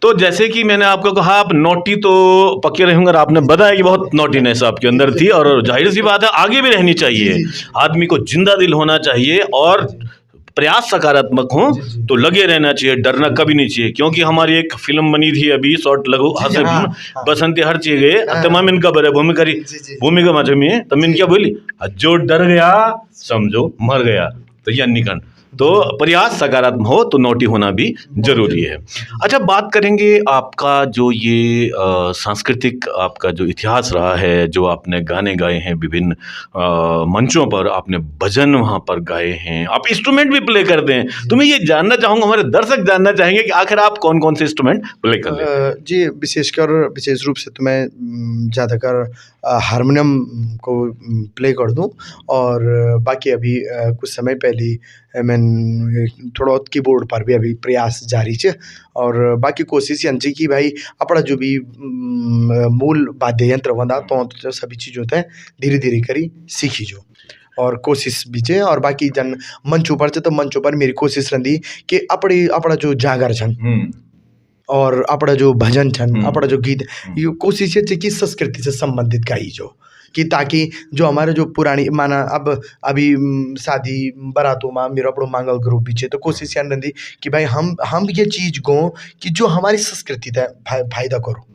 तो जैसे कि मैंने आपको कहा, आप नोटी तो पक्के रहेंगे, और आपने बताया कि बहुत नोटीनेस आपके अंदर थी, और जाहिर सी बात है आगे भी रहनी चाहिए। आदमी को जिंदा दिल होना चाहिए और प्रयास सकारात्मक हो तो लगे रहना चाहिए, डरना कभी नहीं चाहिए। क्योंकि हमारी एक फिल्म बनी थी अभी शॉर्ट लघु हास्य फिल्म बसंती हर चीज गए तमाम इनका बड़े भूमिका माझे में तो मैं क्या बोली, जो डर गया समझो मर गया। तो यह निकन तो प्रयास सकारात्मक हो तो नोटी होना भी जरूरी है। अच्छा, बात करेंगे आपका जो ये सांस्कृतिक आपका जो इतिहास रहा है, जो आपने गाने गाए हैं विभिन्न मंचों पर, आपने भजन वहाँ पर गाए हैं, आप इंस्ट्रूमेंट भी प्ले करते हैं। तो मैं ये जानना चाहूँगा, हमारे दर्शक जानना चाहेंगे कि आखिर आप कौन कौन से इंस्ट्रूमेंट प्ले कर लेते हैं? जी, विशेष रूप से तो मैं ज़्यादातर हारमोनियम को प्ले कर दूं, और बाकी अभी कुछ समय पहले मैं थोड़ा कीबोर्ड पर भी अभी प्रयास जारी है। और बाकी कोशिश यन कि भाई अपना जो भी मूल वाद्य यंत्र वंदा तो सभी चीज़ होता है धीरे धीरे करी सीखी जो, और कोशिश भी है। और बाकी जन मंचों पर तो मंचों पर मेरी कोशिश रही कि अपना जो जागर छन और अपना जो भजन छन, अपना जो गीत, ये कोशिश है कि संस्कृति से संबंधित गाई जो, कि ताकि जो हमारे जो पुरानी माना अब अभी शादी बारातों में मेरा अपना मंगल ग्रुप भी है, तो कोशिश यान रही कि भाई हम ये चीज़ गो कि जो हमारी संस्कृति का फायदा करो।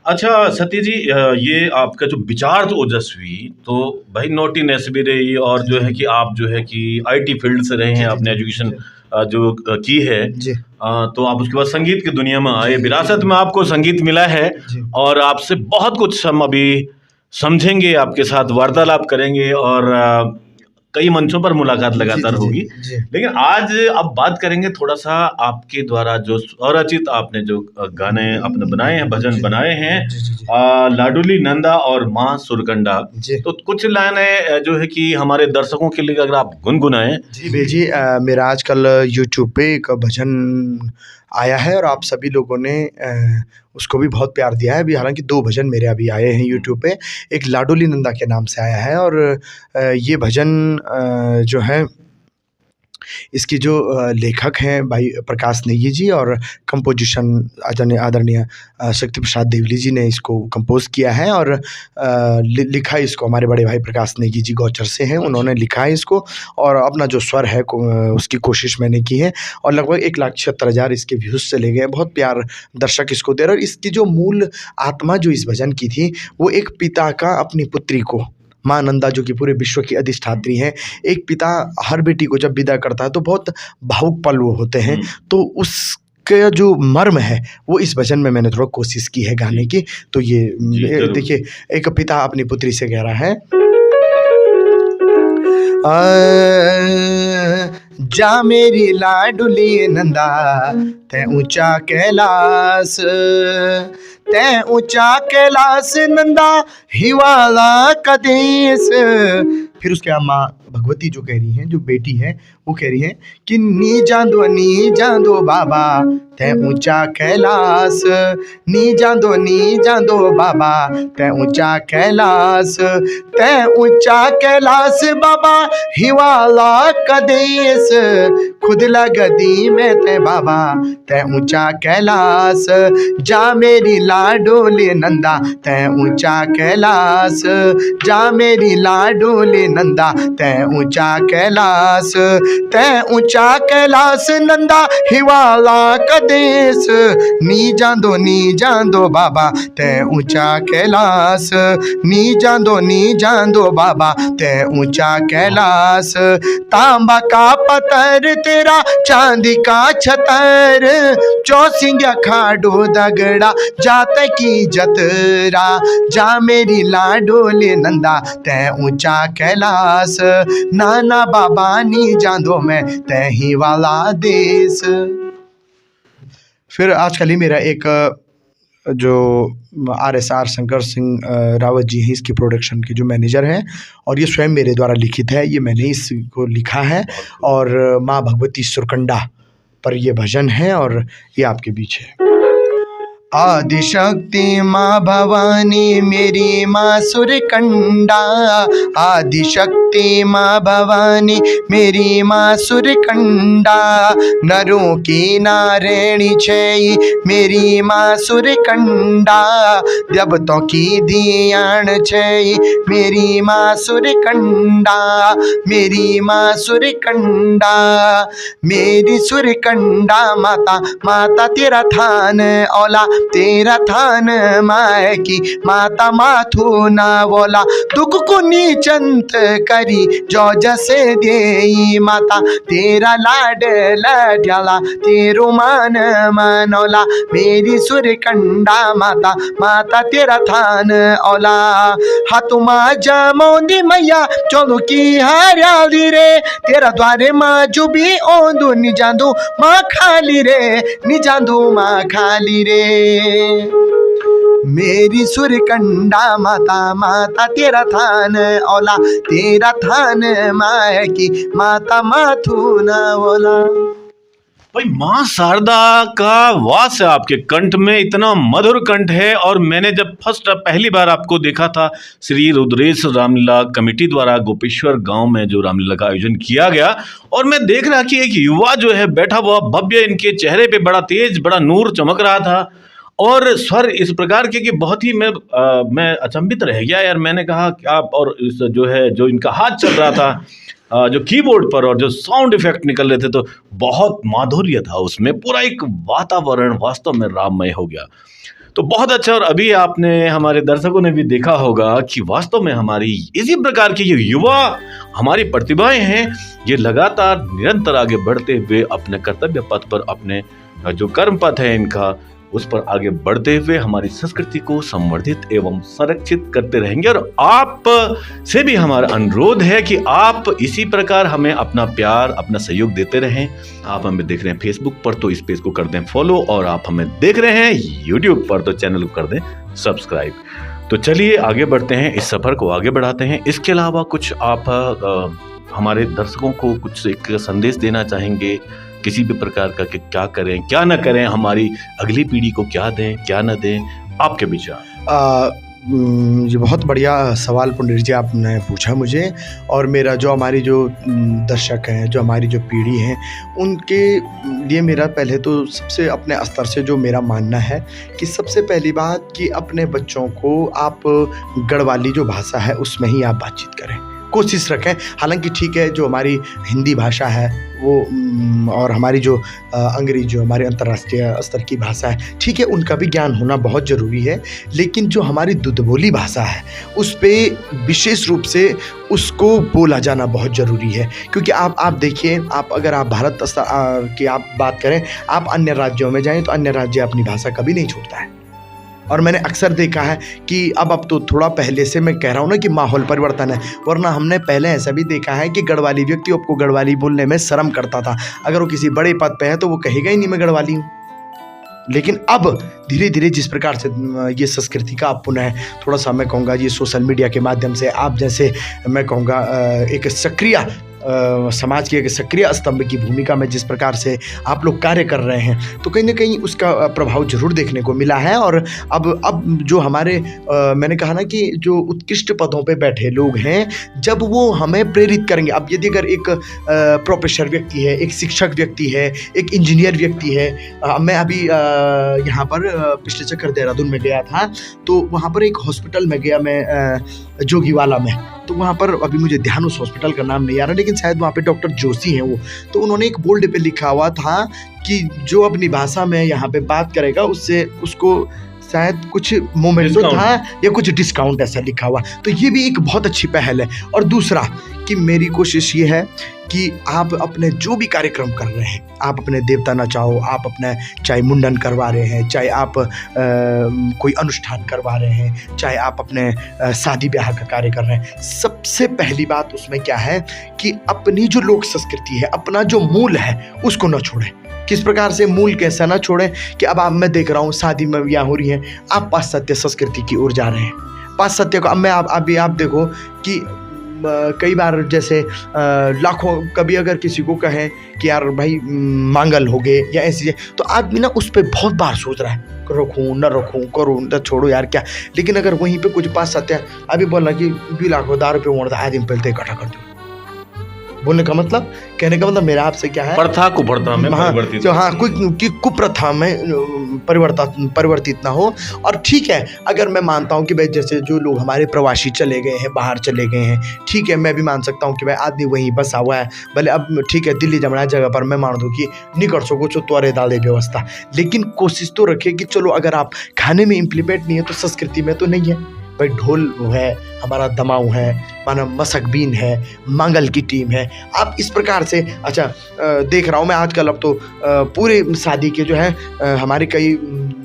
अच्छा सती जी, ये आपका जो विचार तो ओजस्वी, तो भाई नोटीनेस भी रही, और जो है कि आप जो है कि IT फील्ड से रहे हैं, आपने एजुकेशन जो की है, तो आप उसके बाद संगीत की दुनिया में आए, विरासत में आपको संगीत मिला है, और आपसे बहुत कुछ हम अभी समझेंगे, आपके साथ वार्तालाप करेंगे, और कई मंचों पर मुलाकात लगातार होगी। लेकिन आज अब बात करेंगे थोड़ा सा आपके द्वारा जो स्वरचित आपने जो गाने आपने बनाए हैं, भजन बनाए हैं, लाडुली नंदा और माँ सुरकंडा। तो कुछ लाइनें जो है कि हमारे दर्शकों के लिए अगर आप गुनगुनाएं। जी भेजी, मेरा आजकल YouTube पे एक भजन आया है, और आप सभी लोगों ने उसको भी बहुत प्यार दिया है। अभी हालांकि 2 भजन मेरे अभी आए हैं YouTube पे, एक लाडोली नंदा के नाम से आया है, और ये भजन जो है इसकी जो लेखक हैं भाई प्रकाश नेगी जी, और कंपोजिशन आदरणीय शक्ति प्रसाद देवली जी ने इसको कंपोज किया है, और लिखा इसको हमारे बड़े भाई प्रकाश नेगी जी गौचर से हैं, उन्होंने लिखा है इसको, और अपना जो स्वर है उसकी कोशिश मैंने की है, और लगभग 1,76,000 इसके व्यूज़ चले गए। बहुत प्यार दर्शक इसको दे रहे, और इसकी जो मूल आत्मा जो इस भजन की थी वो एक पिता का अपनी पुत्री को, माँ नंदा जो कि पूरे विश्व की अधिष्ठात्री हैं, एक पिता हर बेटी को जब विदा करता है तो बहुत भावुक पल वो होते हैं, तो उसका जो मर्म है वो इस भजन में मैंने थोड़ा कोशिश की है गाने की। तो ये देखिए, एक पिता अपनी पुत्री से कह रहा है, जा मेरी लाडुली नंदा तै ऊंचा कैलाश, तै ऊंचा कैलाश नंदा हिवाला का देश। फिर उसके बाद माँ भगवती जो कह रही हैं, जो बेटी है वो कह रही है कि नी जांदो बाबा तै ऊंचा कैलाश, नी जांदो बाबा तै ऊंचा कैलाश, तै ऊंचा कैलाश बाबा हिवाला का देश, खुद लगदी में तै बाबा तै ऊंचा कैलाश, जा मेरी लाडोली नंदा तै ऊंचा कैलाश, जा मेरी लाडोली नंदा तै ऊंचा कैलाश, तै ऊंचा कैलाश नंदा हिवाला का देश, नी जांदो बाबा तै ऊंचा कैलाश, नी जांदो बाबा तै ऊंचा कैलाश, तांबा का पत्थर तेरा चांदी का छतर, चौसिंगा खाडो दगड़ा जाते की जतरा, जा मेरी लाडोली नंदा तै ऊंचा कैलाश, नाना बाबा नी जांदो मैं तै ही वाला देश। फिर आजकल ही मेरा एक जो RSR शंकर सिंह रावत जी हैं, इसकी प्रोडक्शन के जो मैनेजर हैं, और ये स्वयं मेरे द्वारा लिखित है, ये मैंने इसको लिखा है, और माँ भगवती सुरकंडा पर ये भजन है, और ये आपके बीच है। आदिशक्ति माँ भवानी मेरी माँ सुरकंडा, आदिशक्ति माँ भवानी मेरी माँ सुरकंडा, नरों की नारायणी छई मेरी माँ सुरकंडा, देवतों की दियान छई मेरी माँ सुरकंडा, मेरी माँ सुरकंडा, मेरी सुरकंडा माता, माता तेरा थान औला, तेरा थान माय की माता माथु ना बोला, दुख को नीचंत करी जो जसे देई माता, तेरा लाड लड्याला तेरो मान मनोला, मेरी सुरकंडा माता, माता तेरा थान औला, हाथुमा जमौंदी मैया चलो की हरियाली रे, तेरा द्वारे माँ जुबी ओंदू निजांदू माँ खाली रे, निजांदू माँ खाली रे, मेरी सुरकंडा माता, माता तेरा थान औला, तेरा थान माय की माता माथु न बोला। भाई माँ शारदा का वास है आपके कंठ में, इतना मधुर कंठ है। और मैंने जब पहली बार आपको देखा था श्री रुद्रेश रामलीला कमेटी द्वारा गोपेश्वर गांव में जो रामलीला का आयोजन किया गया, और मैं देख रहा कि एक युवा जो है बैठा हुआ भव्य, इनके चेहरे पे बड़ा तेज बड़ा नूर चमक रहा था और स्वर इस प्रकार के कि बहुत ही मैं अचंभित रह गया यार। मैंने कहा कि आप, और इस जो है जो इनका हाथ चल रहा था जो कीबोर्ड पर और जो साउंड इफेक्ट निकल रहे थे, तो बहुत माधुर्य था उसमें, पूरा एक वातावरण वास्तव में राममय हो गया। तो बहुत अच्छा। और अभी आपने, हमारे दर्शकों ने भी देखा होगा कि वास्तव में हमारी इसी प्रकार की ये युवा हमारी प्रतिभाएं हैं, ये लगातार निरंतर आगे बढ़ते हुए अपने कर्तव्य पथ पर, अपने जो कर्म पथ है इनका, उस पर आगे बढ़ते हुए हमारी संस्कृति को संवर्धित एवं संरक्षित करते रहेंगे। और आप से भी हमारा अनुरोध है कि आप इसी प्रकार हमें अपना प्यार, अपना सहयोग देते रहें। आप हमें देख रहे हैं फेसबुक पर तो इस पेज को कर दें फॉलो, और आप हमें देख रहे हैं यूट्यूब पर तो चैनल को कर दें सब्सक्राइब। तो चलिए आगे बढ़ते हैं, इस सफर को आगे बढ़ाते हैं। इसके अलावा कुछ आप हमारे दर्शकों को कुछ एक संदेश देना चाहेंगे किसी भी प्रकार का, कि क्या करें क्या न करें, हमारी अगली पीढ़ी को क्या दें क्या न दें, आपके विचार? ये बहुत बढ़िया सवाल पुंडीर जी आपने पूछा मुझे। और मेरा जो हमारी जो दर्शक हैं, जो हमारी जो पीढ़ी है, उनके लिए मेरा पहले तो सबसे अपने स्तर से जो मेरा मानना है कि सबसे पहली बात कि अपने बच्चों को आप गढ़वाली जो भाषा है उसमें ही आप बातचीत करें, कोशिश रखें। हालांकि ठीक है, जो हमारी हिंदी भाषा है वो और हमारी जो अंग्रेजी, जो हमारी अंतर्राष्ट्रीय स्तर की भाषा है, ठीक है, उनका भी ज्ञान होना बहुत ज़रूरी है। लेकिन जो हमारी दुधबोली भाषा है उस पर विशेष रूप से उसको बोला जाना बहुत ज़रूरी है। क्योंकि आप देखिए, आप अगर आप भारत स्तर की आप बात करें, आप अन्य राज्यों में जाएं तो अन्य राज्य अपनी भाषा कभी नहीं छोड़ता है। और मैंने अक्सर देखा है कि अब तो थोड़ा पहले से मैं कह रहा हूँ ना कि माहौल परिवर्तन है, वरना हमने पहले ऐसा भी देखा है कि गढ़वाली व्यक्ति आपको गढ़वाली बोलने में शर्म करता था। अगर वो किसी बड़े पद पे है तो वो कहेगा ही नहीं मैं गढ़वाली हूँ। लेकिन अब धीरे धीरे जिस प्रकार से ये संस्कृति का आप पुनः थोड़ा सा, मैं कहूँगा, ये सोशल मीडिया के माध्यम से आप जैसे, मैं कहूँगा, एक सक्रिय समाज के एक सक्रिय स्तंभ की भूमिका में जिस प्रकार से आप लोग कार्य कर रहे हैं, तो कहीं ना कहीं उसका प्रभाव जरूर देखने को मिला है। और अब जो हमारे मैंने कहा ना कि जो उत्कृष्ट पदों पे बैठे लोग हैं, जब वो हमें प्रेरित करेंगे, अब यदि अगर एक प्रोफेसर व्यक्ति है, एक शिक्षक व्यक्ति है, एक इंजीनियर व्यक्ति है, मैं अभी यहाँ पर पिछले चक्कर देहरादून में गया था, तो वहाँ पर एक हॉस्पिटल में गया मैं, जोगीवाला में। तो वहाँ पर अभी मुझे ध्यान उस हॉस्पिटल का नाम नहीं आ रहा, लेकिन शायद वहाँ पे डॉक्टर जोशी हैं वो। तो उन्होंने एक बोर्ड पे लिखा हुआ था कि जो अपनी भाषा में यहाँ पे बात करेगा उससे उसको शायद कुछ मोमेंटो था या कुछ डिस्काउंट ऐसा लिखा हुआ। तो ये भी एक बहुत अच्छी पहल है। और दूसरा कि मेरी कोशिश ये है कि आप अपने जो भी कार्यक्रम कर रहे हैं, आप अपने देवता नचाओ, आप अपने चाहे मुंडन करवा रहे हैं, चाहे आप कोई अनुष्ठान करवा रहे हैं, चाहे आप अपने शादी ब्याह का कार्य कर रहे हैं, सबसे पहली बात उसमें क्या है कि अपनी जो लोक संस्कृति है, अपना जो मूल है उसको न छोड़ें। किस प्रकार से मूल कैसा ना छोड़ें कि अब मैं देख रहा हूँ शादी में ब्याह हो रही है, आप पाश्चात्य संस्कृति की ओर जा रहे हैं, पाश्चात्य को। अब मैं आप देखो कि कई बार जैसे लाखों, कभी अगर किसी को कहें कि यार भाई मांगल हो गए या ऐसी, तो आदमी ना उस पर बहुत बार सोच रहा है, रखूँ न रखूँ, करूँ न छोड़ो यार क्या। लेकिन अगर वहीं पे कुछ पास सत्य अभी बोलना कि 2 लाख 10 रुपये मोड़ आदमी पहले इकट्ठा कर दो, बोलने का मतलब, कहने का मतलब मेरा आपसे क्या है, प्रथा कुप्रथा में परिवर्तित, हाँ कोई कुप्रथा में परिवर्तित ना हो। और ठीक है, अगर मैं मानता हूँ कि भाई जैसे जो लोग हमारे प्रवासी चले गए हैं, बाहर चले गए हैं, ठीक है, मैं भी मान सकता हूँ कि भाई आदमी वहीं बसा हुआ है, भले अब ठीक है दिल्ली जमना जगह पर मैं मान दूँ कि नहीं कर सको तो त्वरे डाले व्यवस्था, लेकिन कोशिश तो रखे कि चलो अगर आप खाने में इम्प्लीमेंट नहीं है तो संस्कृति में तो नहीं है भाई। ढोल है, हमारा दमाऊ है, माना मसकबीन है, मंगल की टीम है, आप इस प्रकार से। अच्छा देख रहा हूँ मैं आजकल, अब तो पूरे शादी के जो है हमारे कई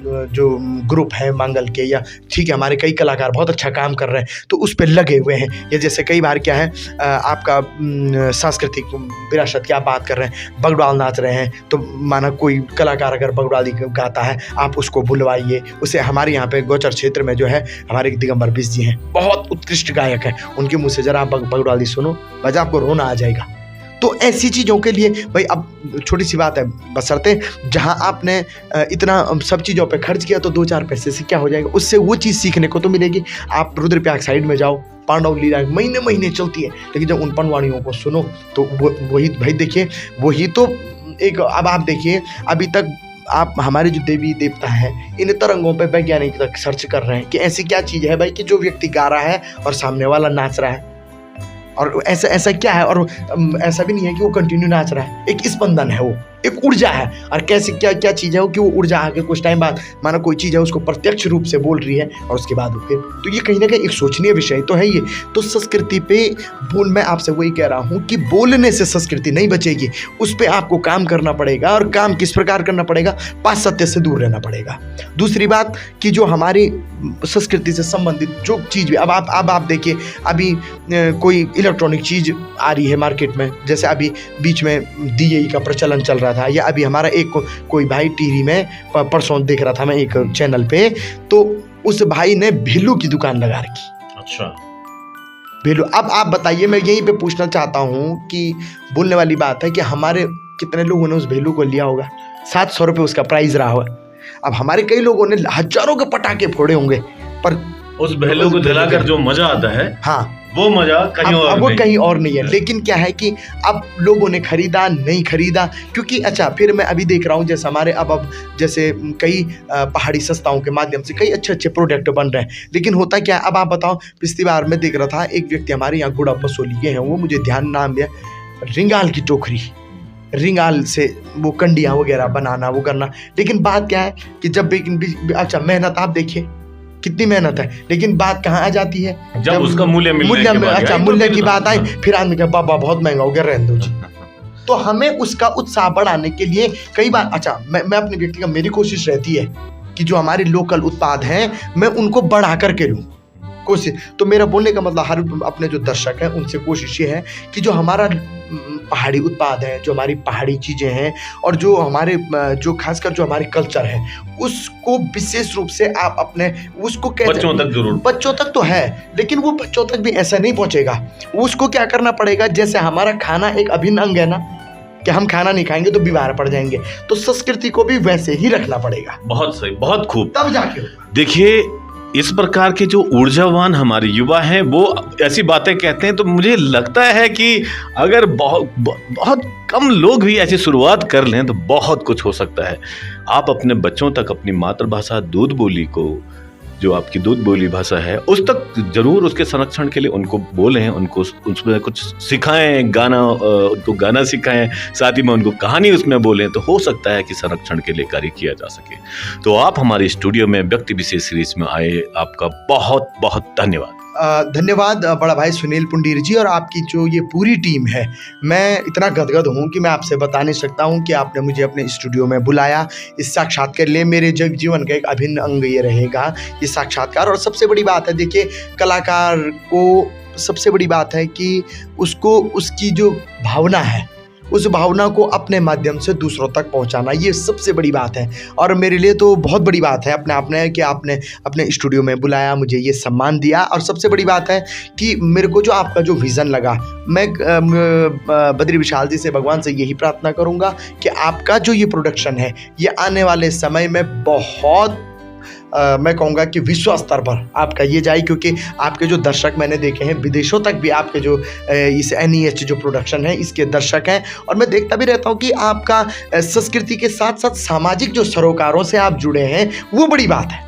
जो ग्रुप हैं मंगल के, या ठीक है हमारे कई कलाकार बहुत अच्छा काम कर रहे हैं तो उस पर लगे हुए हैं। या जैसे कई बार क्या है आपका सांस्कृतिक विरासत की आप बात कर रहे हैं, बगड़ाल नाच रहे हैं, तो माना कोई कलाकार अगर बगड़ाली गाता है आप उसको बुलवाइए उसे। हमारे यहाँ पे गोचर क्षेत्र में जो है हमारे दिगंबर बिस जी हैं, बहुत उत्कृष्ट गायक हैं, उनके मुँह से जरा आप बगड़ाली सुनो, बजा आपको रोना आ जाएगा। तो ऐसी चीज़ों के लिए भाई, अब छोटी सी बात है, बशर्ते जहाँ आपने इतना सब चीज़ों पे खर्च किया तो 2-4 पैसे से क्या हो जाएगा, उससे वो चीज़ सीखने को तो मिलेगी। आप रुद्रप्रयाग साइड में जाओ, पांडव लीला महीने महीने चलती है, लेकिन जब उन पनवाणियों को सुनो तो वही भाई देखिए, वही तो एक। अब आप देखिए अभी तक आप हमारे जो देवी देवता हैं इन तरंगों पे वैज्ञानिक तक सर्च कर रहे हैं कि ऐसी क्या चीज़ है भाई कि जो व्यक्ति गा रहा है और सामने वाला नाच रहा है, और ऐसा क्या है, और ऐसा भी नहीं है कि वो कंटिन्यू नाच रहा है, एक स्पंदन है, वो एक ऊर्जा है। और कैसे क्या चीज़ है वो कि वो ऊर्जा आके कुछ टाइम बाद माना कोई चीज़ है उसको प्रत्यक्ष रूप से बोल रही है और उसके बाद वो फिर, तो ये कहीं ना कहीं एक सोचनीय विषय तो है ये। तो संस्कृति पे मैं आपसे वही कह रहा हूँ कि बोलने से संस्कृति नहीं बचेगी, उस पर आपको काम करना पड़ेगा। और काम किस प्रकार करना पड़ेगा, पाश्चात्य से दूर रहना पड़ेगा। दूसरी बात कि जो हमारी संस्कृति से संबंधित जो चीज़ भी, अब आप देखिए अभी कोई इलेक्ट्रॉनिक चीज़ आ रही है मार्केट में, जैसे अभी बीच में DAE का प्रचलन चल रहा था, या अभी हमारा एक कोई भाई टीवी में परसों देख रहा था मैं एक चैनल पे, तो उस भाई ने भेलू की दुकान लगा रखी। अच्छा, भेलू। अब आप बताइए, मैं यहीं पे पूछना चाहता हूँ कि बोलने वाली बात है कि हमारे कितने लोगों ने उस भेलू को लिया होगा, 700 रुपये उसका प्राइस रहा होगा। अब हमारे कई लोगों ने हजारों के पटाखे फोड़े होंगे, पर उस भेलू को जलाकर जो मजा आता है, हाँ वो मजा कहीं और अब वो कहीं और नहीं है। लेकिन क्या है कि अब लोगों ने खरीदा नहीं खरीदा, क्योंकि अच्छा फिर मैं अभी देख रहा हूँ जैसे हमारे अब जैसे कई पहाड़ी संस्थाओं के माध्यम से कई अच्छे प्रोडक्ट बन रहे हैं, लेकिन होता क्या है, अब आप बताओ, पिछली बार मैं देख रहा था एक व्यक्ति हमारे यहाँ गुड़ा बसोली के हैं, वो मुझे ध्यान नाम दिया, रिंगाल की टोकरी, रिंगाल से वो कंडियाँ वगैरह बनाना वो करना। लेकिन बात क्या है कि जब अच्छा मेहनत आप देखिए कितनी मेहनत है, लेकिन बात कहाँ आ जाती है, जब उसका मूल्य अच्छा मूल्य की बात आई, फिर आदमी कहा बाबा बहुत महंगा हो गया, रहने दो जी। तो हमें उसका उत्साह बढ़ाने के लिए कई बार, अच्छा मैं अपने व्यक्ति का, मेरी कोशिश रहती है कि जो हमारे लोकल उत्पाद हैं मैं उनको बढ़ा करके लूँ, कोशिश। तो मेरा बोलने का मतलब हर अपने जो दर्शक हैं उनसे कोशिश ये है कि जो हमारा पहाड़ी उत्पाद है, जो हमारी पहाड़ी चीज़ें हैं, और जो हमारे जो खासकर जो हमारे कल्चर है, उसको विशेष रूप से आप अपने उसको बच्चों तक जरूर, बच्चों तक तो है, लेकिन वो बच्चों तक भी ऐसा नहीं पहुंचेगा। उसको क्या करना पड़ेगा, जैसे हमारा खाना एक अभिन्न अंग है ना, कि हम खाना नहीं खाएंगे तो बीमार पड़ जाएंगे, तो संस्कृति को भी वैसे ही रखना पड़ेगा। बहुत सही, बहुत खूब। तब जाके देखिए इस प्रकार के जो ऊर्जावान हमारे युवा हैं वो ऐसी बातें कहते हैं, तो मुझे लगता है कि अगर बहुत कम लोग भी ऐसी शुरुआत कर लें तो बहुत कुछ हो सकता है। आप अपने बच्चों तक अपनी मातृभाषा दूध बोली को, जो आपकी दूध बोली भाषा है, उस तक जरूर उसके संरक्षण के लिए उनको बोलें, उनको उसमें कुछ सिखाएं, गाना उनको गाना सिखाएं, साथ ही में उनको कहानी उसमें बोलें, तो हो सकता है कि संरक्षण के लिए कार्य किया जा सके। तो आप हमारे स्टूडियो में व्यक्ति विशेष सीरीज में आए, आपका बहुत बहुत धन्यवाद। धन्यवाद बड़ा भाई सुनील पुंडीर जी, और आपकी जो ये पूरी टीम है, मैं इतना गदगद हूँ कि मैं आपसे बता नहीं सकता हूँ कि आपने मुझे अपने स्टूडियो में बुलाया इस साक्षात्कार के लिए। मेरे जीवन का एक अभिन्न अंग ये रहेगा ये साक्षात्कार। और सबसे बड़ी बात है, देखिए कलाकार को सबसे बड़ी बात है कि उसको उसकी जो भावना है उस भावना को अपने माध्यम से दूसरों तक पहुंचाना, ये सबसे बड़ी बात है। और मेरे लिए तो बहुत बड़ी बात है अपने आप में कि आपने अपने स्टूडियो में बुलाया, मुझे ये सम्मान दिया। और सबसे बड़ी बात है कि मेरे को जो आपका जो विज़न लगा, मैं बद्री विशाल जी से, भगवान से यही प्रार्थना करूँगा कि आपका जो ये प्रोडक्शन है ये आने वाले समय में बहुत मैं कहूँगा कि विश्व स्तर पर आपका ये जाए, क्योंकि आपके जो दर्शक मैंने देखे हैं विदेशों तक भी आपके जो इस NEH जो प्रोडक्शन है इसके दर्शक हैं। और मैं देखता भी रहता हूँ कि आपका संस्कृति के साथ साथ सामाजिक जो सरोकारों से आप जुड़े हैं, वो बड़ी बात है।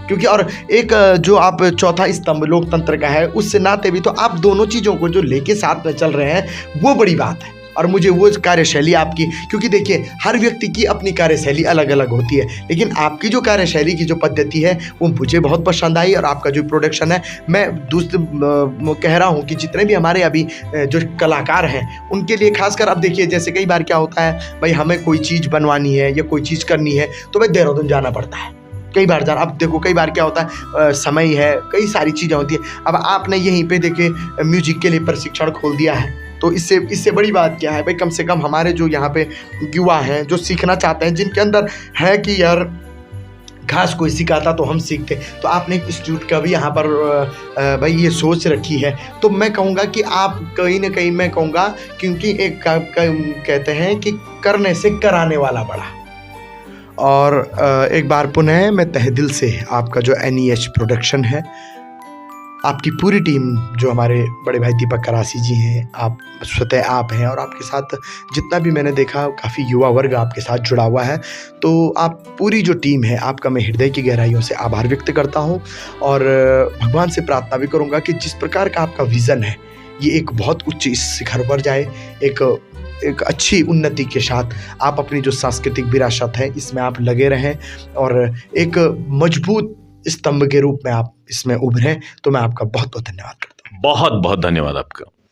क्योंकि और एक जो आप चौथा स्तंभ लोकतंत्र का है, उससे नाते भी तो आप दोनों चीज़ों को जो लेके साथ में चल रहे हैं, वो बड़ी बात है। और मुझे वो कार्यशैली आपकी, क्योंकि देखिए हर व्यक्ति की अपनी कार्यशैली अलग अलग होती है, लेकिन आपकी जो कार्यशैली की जो पद्धति है वो मुझे बहुत पसंद आई। और आपका जो प्रोडक्शन है, मैं कह रहा हूँ कि जितने भी हमारे अभी जो कलाकार हैं उनके लिए खासकर, अब देखिए जैसे कई बार क्या होता है भाई, हमें कोई चीज़ बनवानी है या कोई चीज़ करनी है तो भाई देहरादून जाना पड़ता है कई बार जाना। अब देखो कई बार क्या होता है, समय है, कई सारी चीज़ें होती हैं। अब आपने यहीं पे देखिए म्यूजिक के लिए प्रशिक्षण खोल दिया है, तो इससे बड़ी बात क्या है भाई, कम से कम हमारे जो यहाँ पे युवा हैं जो सीखना चाहते हैं, जिनके अंदर है कि यार घास कोई सिखाता तो हम सीखते, तो आपने एक इंस्टीट्यूट का भी यहाँ पर भाई ये सोच रखी है। तो मैं कहूँगा कि आप कहीं ना कहीं, मैं कहूँगा क्योंकि एक कहते हैं कि करने से कराने वाला बड़ा। और एक बार पुनः मैं तहे दिल से आपका जो NEH प्रोडक्शन है, आपकी पूरी टीम, जो हमारे बड़े भाई दीपक करासी जी हैं, आप स्वतः आप हैं, और आपके साथ जितना भी मैंने देखा काफ़ी युवा वर्ग आपके साथ जुड़ा हुआ है, तो आप पूरी जो टीम है आपका मैं हृदय की गहराइयों से आभार व्यक्त करता हूं। और भगवान से प्रार्थना भी करूंगा कि जिस प्रकार का आपका विज़न है ये एक बहुत उच्च शिखर पर जाए, एक अच्छी उन्नति के साथ आप अपनी जो सांस्कृतिक विरासत है इसमें आप लगे रहें और एक मजबूत स्तंभ के रूप में आप इसमें उभरें। तो मैं आपका बहुत बहुत धन्यवाद करता हूँ। बहुत बहुत धन्यवाद आपका।